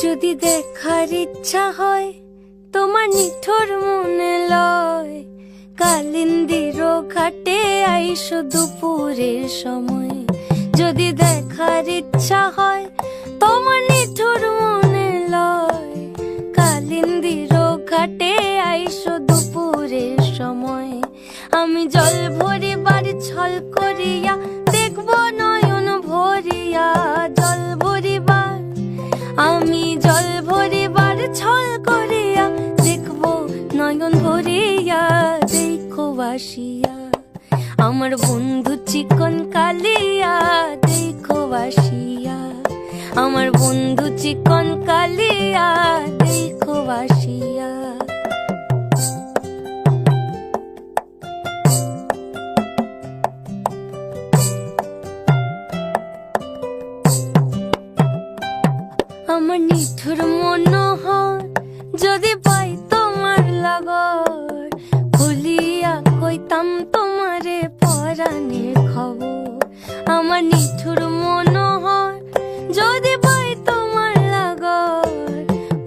যদি দেখার ইচ্ছা হয় তোমার নিঠুর মনে লয়, কালিন্দির ঘাটে আইসো দুপুরের সময়। যদি দেখার ইচ্ছা হয় তোমার নিঠুর মনে লয়, কালিন্দির ঘাটে আইসো দুপুরের সময়। আমি জল ভরিবার ছল করিয়া দেখব নয়ন ভরিয়া, জল ভরিবার আমি জল ভরিবার ছল করিয়া দেখব নয়ন ভরিয়া। দেখো বাসিয়া আমার বন্ধু চিকন কালিয়া, দেখো বাসিয়া আমার বন্ধু চিকন কালিয়া, দেখো বাসিয়া। আমার নিঠুর মনোহর যদি পাই তোমার লাগর, খুলিয়া কইতাম তোমারে পরাণের খবর। আমার নিঠুর মনোহর যদি পাই তোমার লাগর,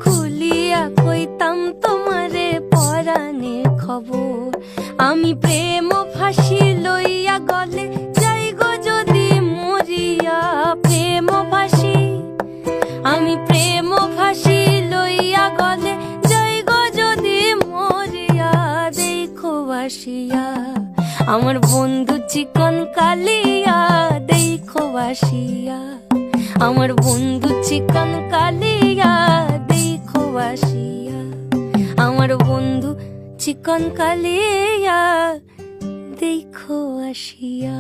খুলিয়া কইতাম তোমারে পরাণের খবর। আমি প্রেম ফাঁসি লইয়া গলে যাই গো যদি মরিয়া, প্রেম ফাঁসি আমি প্রেম ফাঁসি লইয়া গলে যাই গো যদি মরিয়া। দেখো বাসিয়া আমার বন্ধু চিকন কালিয়া, দেখো বাসিয়া আমার বন্ধু চিকন কালিয়া, দেখো বাসিয়া আমার বন্ধু চিকন কালিয়া, দেখো আসিয়া।